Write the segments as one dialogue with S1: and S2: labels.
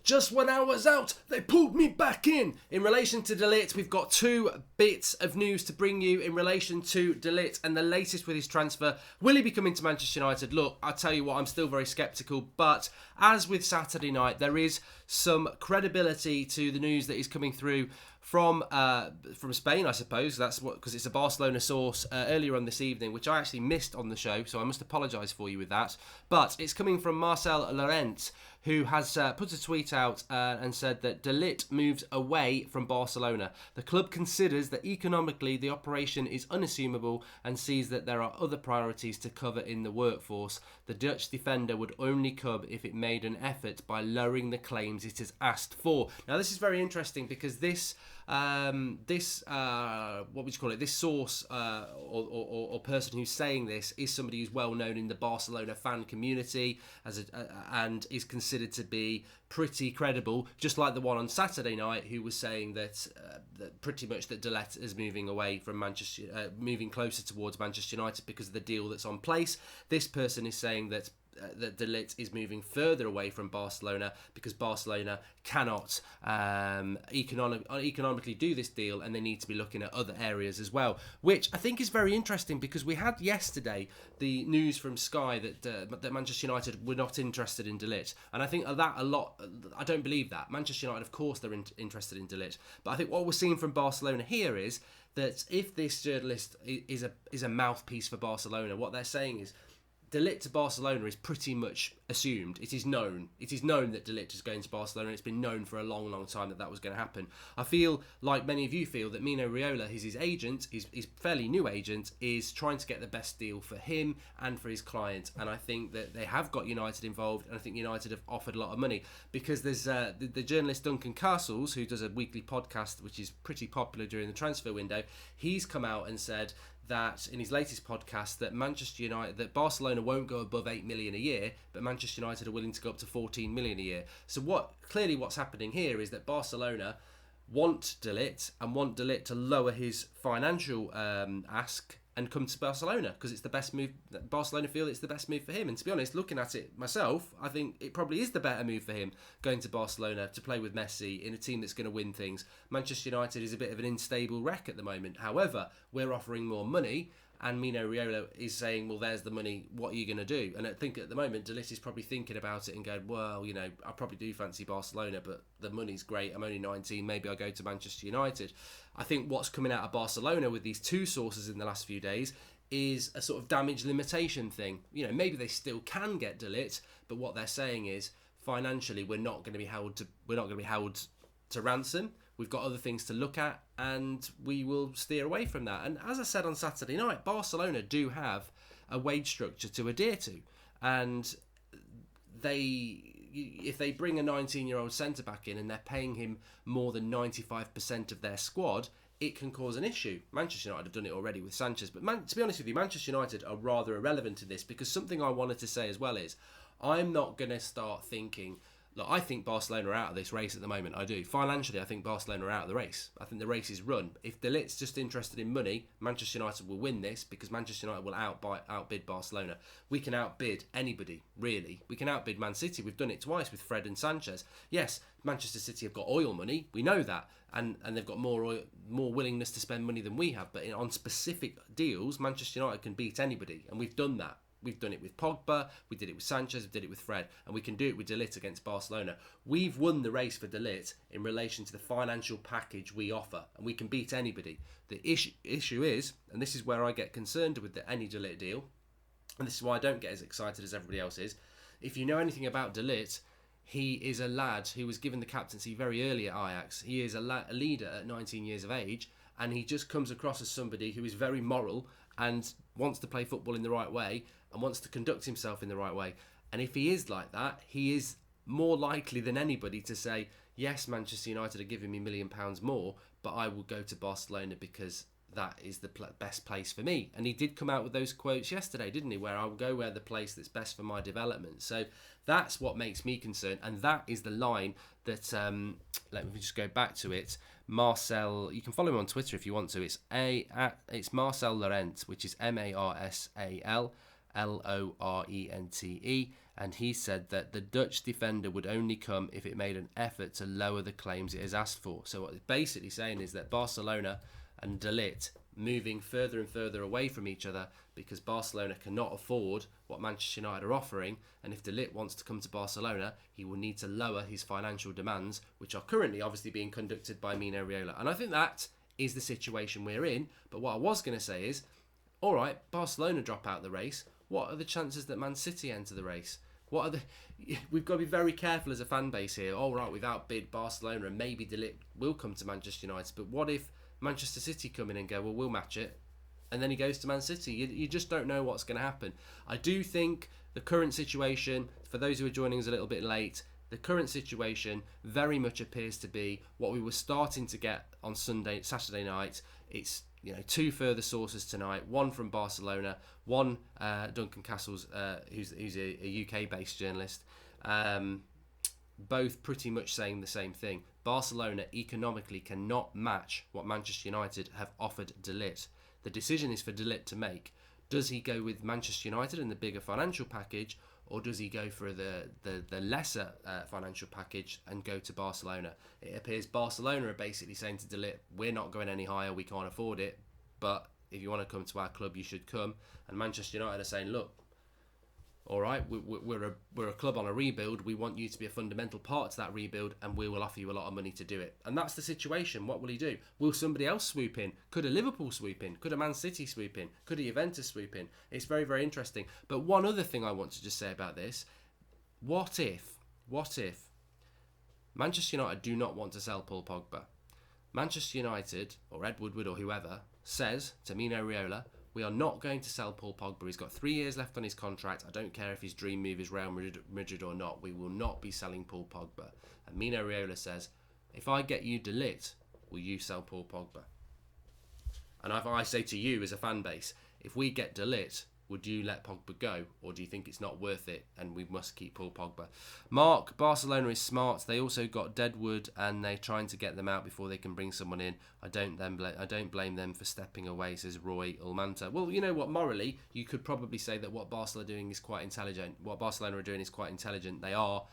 S1: Just when I was out, they pulled me back in. In relation to De Ligt, we've got two bits of news to bring you in relation to De Ligt and the latest with his transfer. Will he be coming to Manchester United? Look, I'll tell you what, I'm still very sceptical, but as with Saturday night, there is some credibility to the news that is coming through from Spain, I suppose. That's what, because it's a Barcelona source earlier on this evening, which I actually missed on the show, so I must apologise for you with that. But it's coming from Marcel Llorent, who has put a tweet out and said that De Ligt moves away from Barcelona. The club considers that economically the operation is unassumable and sees that there are other priorities to cover in the workforce. The Dutch defender would only come if it made an effort by lowering the claims it has asked for. Now, this is very interesting because this source or person who's saying this is somebody who's well known in the Barcelona fan community and is considered to be pretty credible, just like the one on Saturday night who was saying that pretty much that De Ligt is moving away from Manchester, moving closer towards Manchester United because of the deal that's on place. This person is saying that De Ligt is moving further away from Barcelona because Barcelona cannot economically do this deal, and they need to be looking at other areas as well, which I think is very interesting because we had yesterday the news from Sky that Manchester United were not interested in De Ligt, and I think that a lot. I don't believe that. Manchester United, of course, they're interested in De Ligt, but I think what we're seeing from Barcelona here is that if this journalist is a mouthpiece for Barcelona, what they're saying is De Ligt to Barcelona is pretty much assumed. It is known. It is known that De Ligt is going to Barcelona. It's been known for a long, long time that was going to happen. I feel like many of you feel that Mino Raiola, his agent, his fairly new agent, is trying to get the best deal for him and for his client. And I think that they have got United involved, and I think United have offered a lot of money because there's the journalist Duncan Castles, who does a weekly podcast which is pretty popular during the transfer window. He's come out and said that in his latest podcast that Barcelona won't go above 8 million a year, but Manchester United are willing to go up to 14 million a year. So what's happening here is that Barcelona want De Ligt and want De Ligt to lower his financial ask and come to Barcelona because it's the best move. Barcelona feel it's the best move for him. And to be honest, looking at it myself, I think it probably is the better move for him going to Barcelona to play with Messi in a team that's going to win things. Manchester United is a bit of an unstable wreck at the moment. However, we're offering more money, and Mino Raiola is saying, well, there's the money, what are you going to do? And I think at the moment, De Ligt is probably thinking about it and going, well, I probably do fancy Barcelona, but the money's great. I'm only 19. Maybe I'll go to Manchester United. I think what's coming out of Barcelona with these two sources in the last few days is a sort of damage limitation thing. Maybe they still can get De Ligt, but what they're saying is financially we're not going to be held to ransom. We've got other things to look at, and we will steer away from that. And as I said on Saturday night, Barcelona do have a wage structure to adhere to, and if they bring a 19-year-old centre-back in and they're paying him more than 95% of their squad, it can cause an issue. Manchester United have done it already with Sanchez, but to be honest with you, Manchester United are rather irrelevant in this, because something I wanted to say as well is I'm not going to start thinking, look, I think Barcelona are out of this race at the moment. I do. Financially, I think Barcelona are out of the race. I think the race is run. If De Ligt's just interested in money, Manchester United will win this because Manchester United will outbid Barcelona. We can outbid anybody, really. We can outbid Man City. We've done it twice with Fred and Sanchez. Yes, Manchester City have got oil money. We know that. And they've got more willingness to spend money than we have. But on specific deals, Manchester United can beat anybody. And we've done that. We've done it with Pogba, we did it with Sanchez, we did it with Fred, and we can do it with De Ligt against Barcelona. We've won the race for De Ligt in relation to the financial package we offer, and we can beat anybody. The issue is, and this is where I get concerned with any De Ligt deal, and this is why I don't get as excited as everybody else is. If you know anything about De Ligt, he is a lad who was given the captaincy very early at Ajax. He is a leader at 19 years of age, and he just comes across as somebody who is very moral and wants to play football in the right way and wants to conduct himself in the right way. And if he is like that, he is more likely than anybody to say, yes, Manchester United are giving me £1 million more, but I will go to Barcelona because that is the best place for me. And he did come out with those quotes yesterday, didn't he? Where I'll go where the place that's best for my development. So that's what makes me concerned. And that is the line that, let me just go back to it. Marcel, you can follow him on Twitter if you want to. It's Marcel Llorent, which is Marsal, Lorente, and he said that the Dutch defender would only come if it made an effort to lower the claims it has asked for. So what it's basically saying is that Barcelona and De Ligt moving further and further away from each other because Barcelona cannot afford what Manchester United are offering, and if De Ligt wants to come to Barcelona, he will need to lower his financial demands, which are currently obviously being conducted by Mino Raiola. And I think that is the situation we're in. But what I was going to say is, all right, Barcelona drop out the race. What are the chances that Man City enter the race? What are the? We've got to be very careful as a fan base here. All right, we've outbid Barcelona, and maybe De Ligt will come to Manchester United. But what if Manchester City come in and go, well, we'll match it, and then he goes to Man City? You just don't know what's going to happen. I do think the current situation, for those who are joining us a little bit late, the current situation very much appears to be what we were starting to get on Saturday night. It's two further sources tonight, one from Barcelona, one Duncan Castles, who's a UK-based journalist, both pretty much saying the same thing. Barcelona economically cannot match what Manchester United have offered De Ligt. The decision is for De Ligt to make. Does he go with Manchester United and the bigger financial package, or does he go for the lesser financial package and go to Barcelona? It appears Barcelona are basically saying to De Ligt, we're not going any higher, we can't afford it, but if you want to come to our club, you should come. And Manchester United are saying, look, all right, we're a club on a rebuild. We want you to be a fundamental part to that rebuild, and we will offer you a lot of money to do it. And that's the situation. What will he do? Will somebody else swoop in? Could a Liverpool swoop in? Could a Man City swoop in? Could a Juventus swoop in? It's very, very interesting. But one other thing I want to just say about this: what if Manchester United do not want to sell Paul Pogba? Manchester United or Ed Woodward or whoever says to Mino Raiola, we are not going to sell Paul Pogba. He's got 3 years left on his contract. I don't care if his dream move is Real Madrid or not. We will not be selling Paul Pogba. And Mino Raiola says, if I get you De Ligt, will you sell Paul Pogba? And if I say to you as a fan base, if we get De Ligt, would you let Pogba go? Or do you think it's not worth it and we must keep Paul Pogba? Mark, Barcelona is smart. They also got Deadwood and they're trying to get them out before they can bring someone in. I don't blame them for stepping away, says Roy Ulmanta. Well, you know what, morally, you could probably say that what Barcelona are doing is quite intelligent. What Barcelona are doing is quite intelligent. They are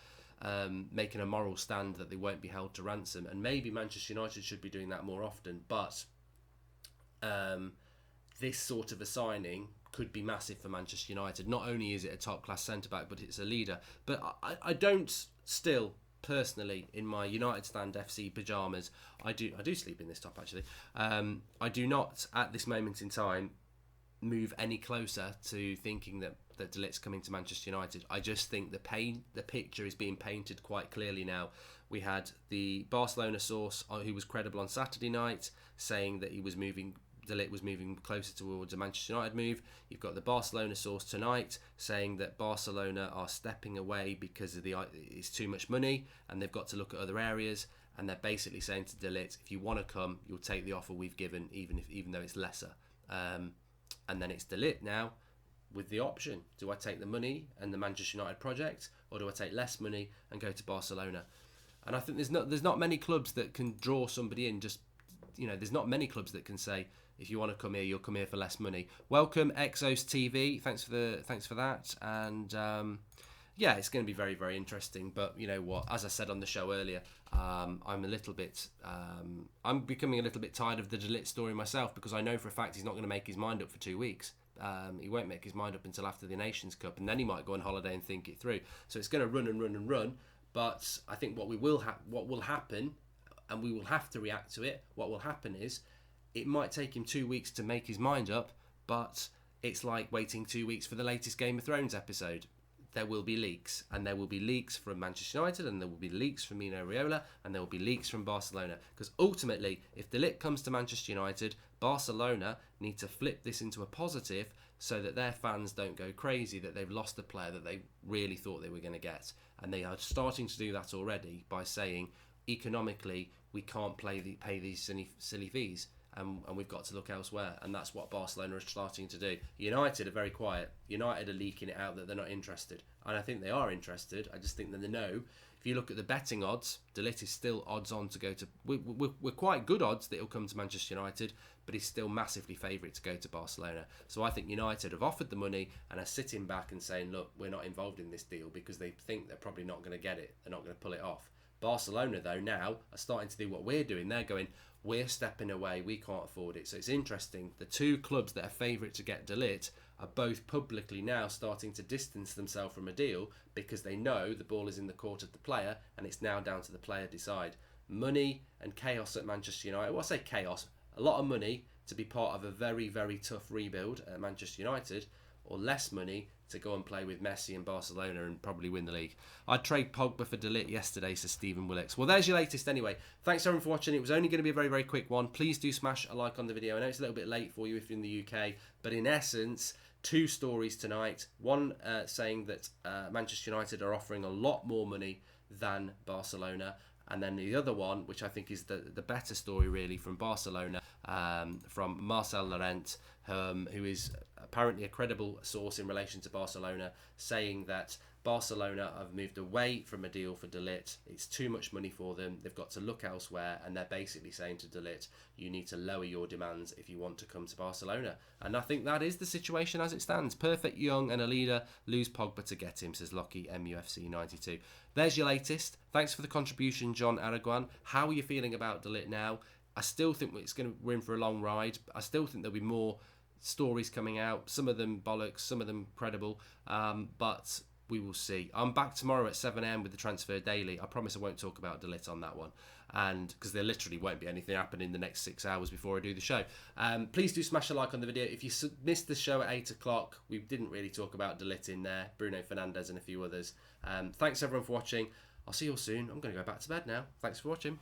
S1: making a moral stand that they won't be held to ransom. And maybe Manchester United should be doing that more often. But this sort of a signing could be massive for Manchester United. Not only is it a top-class centre-back, but it's a leader. But I don't still, personally, in my United Stand FC pyjamas, I do sleep in this top, actually. I do not, at this moment in time, move any closer to thinking that De Ligt's coming to Manchester United. I just think the picture is being painted quite clearly now. We had the Barcelona source, who was credible on Saturday night, saying that De Ligt was moving closer towards a Manchester United move. You've got the Barcelona source tonight saying that Barcelona are stepping away because of it's too much money and they've got to look at other areas. And they're basically saying to De Ligt, if you want to come, you'll take the offer we've given, even though it's lesser. And then it's De Ligt now with the option: do I take the money and the Manchester United project, or do I take less money and go to Barcelona? And I think there's not many clubs that can draw somebody in. There's not many clubs that can say, if you want to come here, you'll come here for less money. Welcome, Exos TV. Thanks for that. And it's going to be very, very interesting. But you know what? As I said on the show earlier, I'm becoming a little bit tired of the De Ligt story myself, because I know for a fact he's not going to make his mind up for 2 weeks. He won't make his mind up until after the Nations Cup, and then he might go on holiday and think it through. So it's going to run and run and run. But I think what will happen, and we will have to react to it. What will happen is, it might take him 2 weeks to make his mind up, but it's like waiting 2 weeks for the latest Game of Thrones episode. There will be leaks, and there will be leaks from Manchester United, and there will be leaks from Mino Raiola, and there will be leaks from Barcelona. Because ultimately, if De Ligt comes to Manchester United, Barcelona need to flip this into a positive so that their fans don't go crazy that they've lost a player that they really thought they were going to get. And they are starting to do that already by saying, economically, we can't pay these silly fees. and we've got to look elsewhere. And that's what Barcelona are starting to do. United are very quiet. United are leaking it out that they're not interested. And I think they are interested. I just think that they know. If you look at the betting odds, De Ligt is still odds on to go to... We're quite good odds that he'll come to Manchester United, but he's still massively favourite to go to Barcelona. So I think United have offered the money and are sitting back and saying, look, we're not involved in this deal because they think they're probably not going to get it. They're not going to pull it off. Barcelona, though, now are starting to do what we're doing. They're going, we're stepping away, we can't afford it. So it's interesting. The two clubs that are favourite to get De Ligt are both publicly now starting to distance themselves from a deal because they know the ball is in the court of the player and it's now down to the player to decide. Money and chaos at Manchester United. Well, I say chaos. A lot of money to be part of a very, very tough rebuild at Manchester United, or less money to go and play with Messi and Barcelona and probably win the league. I'd trade Pogba for De Ligt yesterday, says Stephen Willix. Well, there's your latest anyway. Thanks everyone for watching. It was only going to be a very, very quick one. Please do smash a like on the video. I know it's a little bit late for you if you're in the UK, but in essence, two stories tonight. One saying that Manchester United are offering a lot more money than Barcelona. And then the other one, which I think is the better story really, from Barcelona, from Marcel Laurent, who is apparently a credible source in relation to Barcelona, saying that Barcelona have moved away from a deal for De Ligt. It's too much money for them. They've got to look elsewhere, and they're basically saying to De Ligt, you need to lower your demands if you want to come to Barcelona. And I think that is the situation as it stands. Perfect Young and a leader lose Pogba to get him, says Lockie MUFC 92. There's your latest. Thanks for the contribution, John Araguan. How are you feeling about De Ligt now? I still think we're in for a long ride. I still think there'll be more stories coming out. Some of them bollocks, some of them credible. But we will see. I'm back tomorrow at 7 a.m. with the Transfer Daily. I promise I won't talk about De Ligt on that one, and because there literally won't be anything happening in the next 6 hours before I do the show. Please do smash a like on the video. If you missed the show at 8 o'clock, we didn't really talk about De Ligt in there, Bruno Fernandes and a few others. Thanks everyone for watching. I'll see you all soon. I'm going to go back to bed now. Thanks for watching.